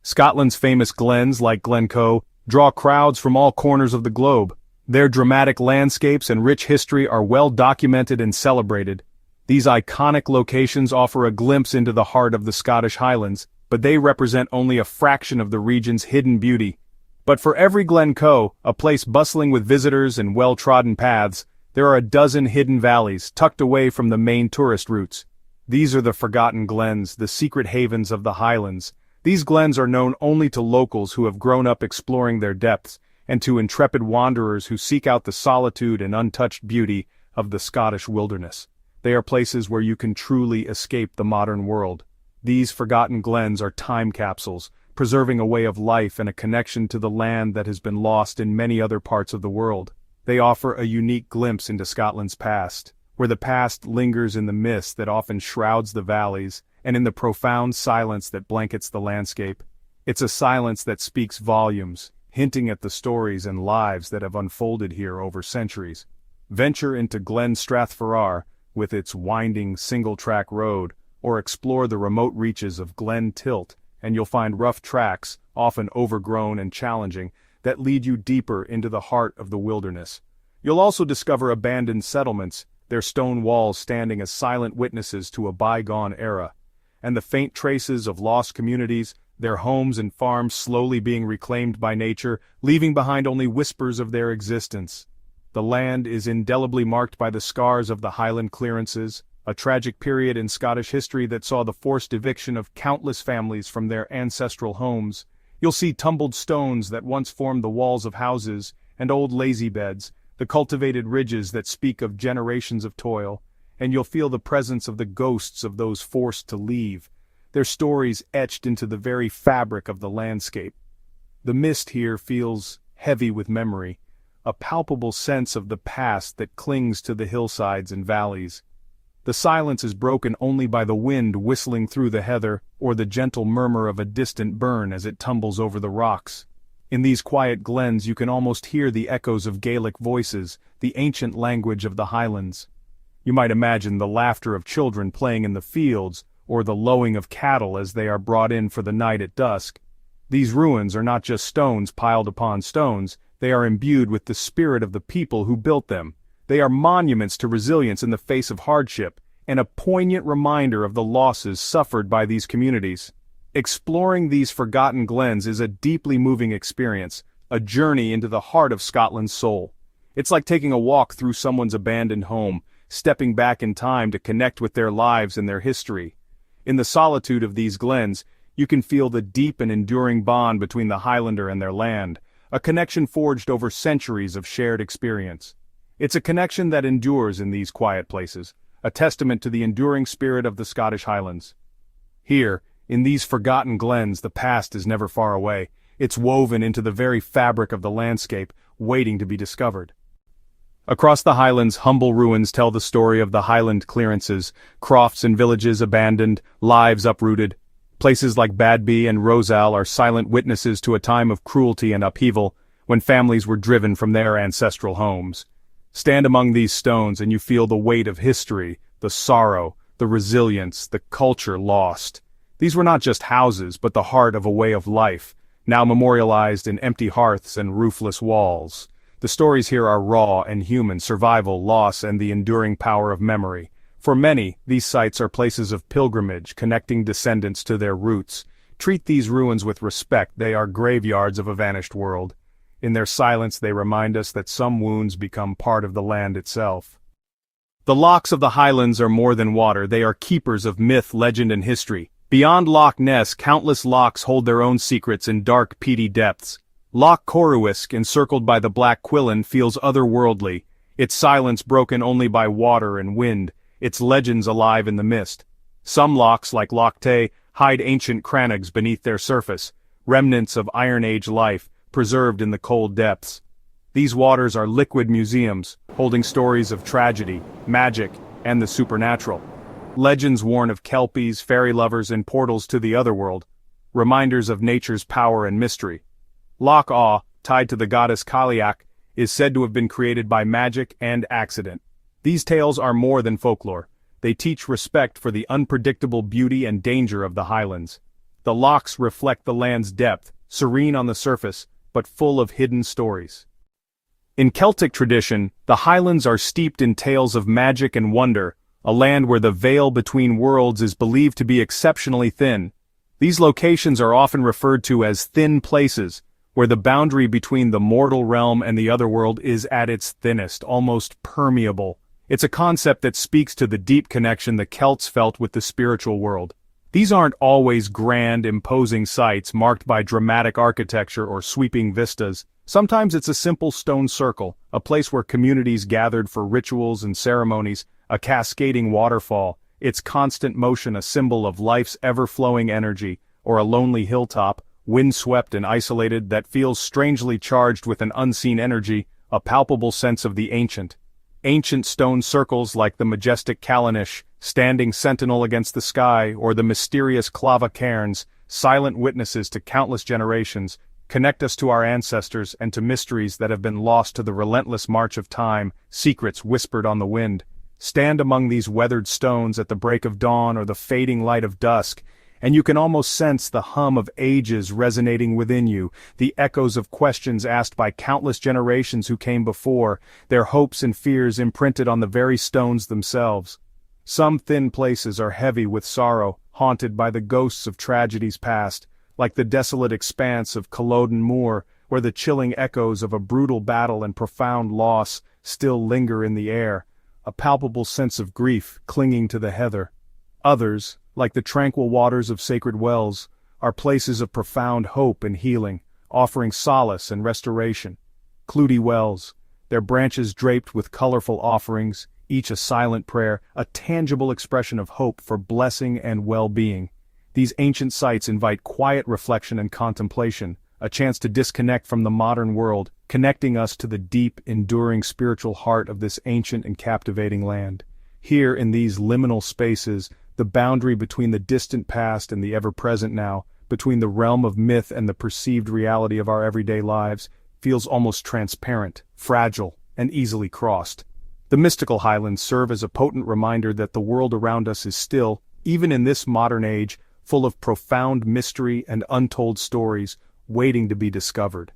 Scotland's famous glens like Glencoe draw crowds from all corners of the globe. Their dramatic landscapes and rich history are well documented and celebrated. These iconic locations offer a glimpse into the heart of the Scottish Highlands, but they represent only a fraction of the region's hidden beauty. But for every Glencoe, a place bustling with visitors and well-trodden paths, there are a dozen hidden valleys tucked away from the main tourist routes. These are the forgotten glens, the secret havens of the Highlands. These glens are known only to locals who have grown up exploring their depths, and to intrepid wanderers who seek out the solitude and untouched beauty of the Scottish wilderness. They are places where you can truly escape the modern world. These forgotten glens are time capsules, preserving a way of life and a connection to the land that has been lost in many other parts of the world. They offer a unique glimpse into Scotland's past, where the past lingers in the mist that often shrouds the valleys, and in the profound silence that blankets the landscape. It's a silence that speaks volumes, hinting at the stories and lives that have unfolded here over centuries. Venture into Glen Strathfarrar, with its winding single-track road, or explore the remote reaches of Glen Tilt, and you'll find rough tracks, often overgrown and challenging, that lead you deeper into the heart of the wilderness. You'll also discover abandoned settlements, their stone walls standing as silent witnesses to a bygone era, and the faint traces of lost communities, their homes and farms slowly being reclaimed by nature, leaving behind only whispers of their existence. The land is indelibly marked by the scars of the Highland clearances, a tragic period in Scottish history that saw the forced eviction of countless families from their ancestral homes. You'll see tumbled stones that once formed the walls of houses, and old lazy beds, the cultivated ridges that speak of generations of toil, and you'll feel the presence of the ghosts of those forced to leave, their stories etched into the very fabric of the landscape. The mist here feels heavy with memory, a palpable sense of the past that clings to the hillsides and valleys. The silence is broken only by the wind whistling through the heather, or the gentle murmur of a distant burn as it tumbles over the rocks. In these quiet glens you can almost hear the echoes of Gaelic voices, the ancient language of the Highlands. You might imagine the laughter of children playing in the fields, or the lowing of cattle as they are brought in for the night at dusk. These ruins are not just stones piled upon stones, they are imbued with the spirit of the people who built them. They are monuments to resilience in the face of hardship, and a poignant reminder of the losses suffered by these communities. Exploring these forgotten glens is a deeply moving experience, a journey into the heart of Scotland's soul. It's like taking a walk through someone's abandoned home, stepping back in time to connect with their lives and their history. In the solitude of these glens, you can feel the deep and enduring bond between the Highlander and their land, a connection forged over centuries of shared experience. It's a connection that endures in these quiet places, a testament to the enduring spirit of the Scottish Highlands. Here, in these forgotten glens, the past is never far away. It's woven into the very fabric of the landscape, waiting to be discovered. Across the Highlands, humble ruins tell the story of the Highland clearances, crofts and villages abandoned, lives uprooted. Places like Badby and Rosal are silent witnesses to a time of cruelty and upheaval, when families were driven from their ancestral homes. Stand among these stones and you feel the weight of history, the sorrow, the resilience, the culture lost. These were not just houses, but the heart of a way of life, now memorialized in empty hearths and roofless walls. The stories here are raw and human: survival, loss, and the enduring power of memory. For many, these sites are places of pilgrimage, connecting descendants to their roots. Treat these ruins with respect; they are graveyards of a vanished world. In their silence they remind us that some wounds become part of the land itself. The lochs of the Highlands are more than water, they are keepers of myth, legend, and history. Beyond Loch Ness, countless lochs hold their own secrets in dark, peaty depths. Loch Corruisk, encircled by the Black Quillen, feels otherworldly, its silence broken only by water and wind, its legends alive in the mist. Some lochs, like Loch Tay, hide ancient crannogs beneath their surface, remnants of Iron Age life, preserved in the cold depths. These waters are liquid museums, holding stories of tragedy, magic, and the supernatural. Legends warn of kelpies, fairy lovers, and portals to the otherworld, reminders of nature's power and mystery. Loch Awe, tied to the goddess Cailleach, is said to have been created by magic and accident. These tales are more than folklore. They teach respect for the unpredictable beauty and danger of the Highlands. The lochs reflect the land's depth, serene on the surface, but full of hidden stories. In Celtic tradition, the Highlands are steeped in tales of magic and wonder, a land where the veil between worlds is believed to be exceptionally thin. These locations are often referred to as thin places, where the boundary between the mortal realm and the otherworld is at its thinnest, almost permeable. It's a concept that speaks to the deep connection the Celts felt with the spiritual world. These aren't always grand, imposing sites marked by dramatic architecture or sweeping vistas. Sometimes it's a simple stone circle, a place where communities gathered for rituals and ceremonies, a cascading waterfall, its constant motion a symbol of life's ever-flowing energy, or a lonely hilltop, windswept and isolated, that feels strangely charged with an unseen energy, a palpable sense of the ancient. Ancient stone circles like the majestic Callanish, standing sentinel against the sky, or the mysterious Clava cairns, silent witnesses to countless generations, connect us to our ancestors and to mysteries that have been lost to the relentless march of time, secrets whispered on the wind. Stand among these weathered stones at the break of dawn or the fading light of dusk, and you can almost sense the hum of ages resonating within you, the echoes of questions asked by countless generations who came before, their hopes and fears imprinted on the very stones themselves. Some thin places are heavy with sorrow, haunted by the ghosts of tragedies past, like the desolate expanse of Culloden Moor, where the chilling echoes of a brutal battle and profound loss still linger in the air, a palpable sense of grief clinging to the heather. Others, like the tranquil waters of sacred wells, are places of profound hope and healing, offering solace and restoration. Clooty wells, their branches draped with colorful offerings, each a silent prayer, a tangible expression of hope for blessing and well-being. These ancient sites invite quiet reflection and contemplation, a chance to disconnect from the modern world, connecting us to the deep, enduring spiritual heart of this ancient and captivating land. Here in these liminal spaces, the boundary between the distant past and the ever-present now, between the realm of myth and the perceived reality of our everyday lives, feels almost transparent, fragile, and easily crossed. The mystical Highlands serve as a potent reminder that the world around us is still, even in this modern age, full of profound mystery and untold stories, waiting to be discovered.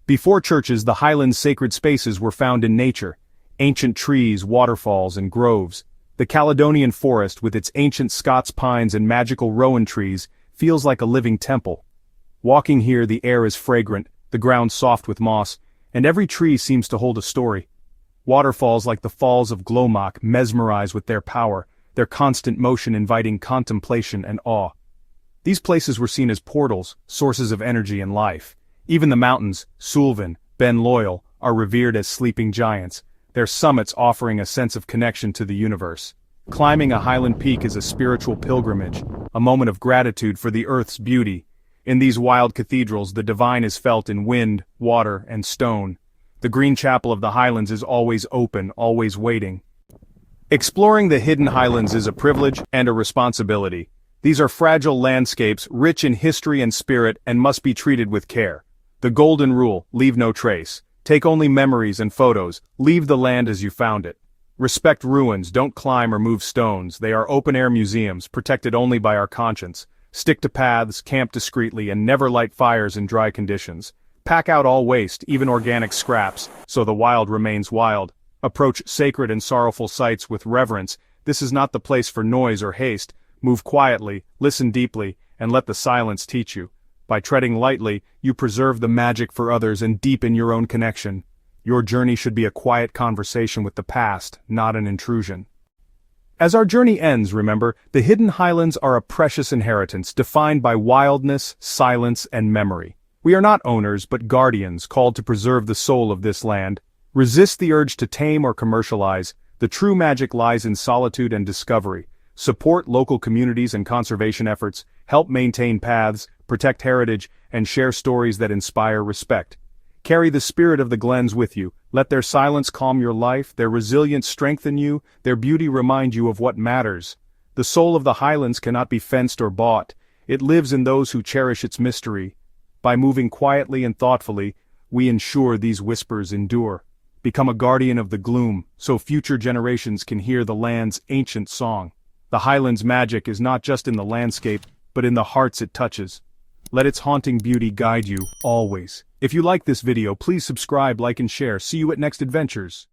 Before churches, the Highlands' sacred spaces were found in nature, ancient trees, waterfalls, and groves. The Caledonian forest, with its ancient Scots pines and magical rowan trees, feels like a living temple. Walking here, the air is fragrant, the ground soft with moss, and every tree seems to hold a story. Waterfalls like the Falls of Glomach mesmerize with their power, their constant motion inviting contemplation and awe. These places were seen as portals, sources of energy and life. Even the mountains, Sulven, Ben Loyal, are revered as sleeping giants, their summits offering a sense of connection to the universe. Climbing a highland peak is a spiritual pilgrimage, a moment of gratitude for the earth's beauty. In these wild cathedrals, the divine is felt in wind, water, and stone. The green chapel of the Highlands is always open, always waiting. Exploring the hidden Highlands is a privilege and a responsibility. These are fragile landscapes, rich in history and spirit, and must be treated with care. The golden rule: leave no trace. Take only memories and photos. Leave the land as you found it. Respect ruins, don't climb or move stones. They are open-air museums, protected only by our conscience. Stick to paths, camp discreetly, and never light fires in dry conditions. Pack out all waste, even organic scraps, so the wild remains wild. Approach sacred and sorrowful sites with reverence. This is not the place for noise or haste. Move quietly, listen deeply, and let the silence teach you. By treading lightly, you preserve the magic for others and deepen your own connection. Your journey should be a quiet conversation with the past, not an intrusion. As our journey ends, remember, the hidden Highlands are a precious inheritance defined by wildness, silence, and memory. We are not owners, but guardians called to preserve the soul of this land. Resist the urge to tame or commercialize. The true magic lies in solitude and discovery. Support local communities and conservation efforts, help maintain paths, protect heritage, and share stories that inspire respect. Carry the spirit of the Glens with you. Let their silence calm your life, their resilience strengthen you, their beauty remind you of what matters. The soul of the Highlands cannot be fenced or bought. It lives in those who cherish its mystery. By moving quietly and thoughtfully, we ensure these whispers endure. Become a guardian of the gloom, so future generations can hear the land's ancient song. The Highlands' magic is not just in the landscape, but in the hearts it touches. Let its haunting beauty guide you, always. If you like this video, please subscribe, like and share. See you at next adventures.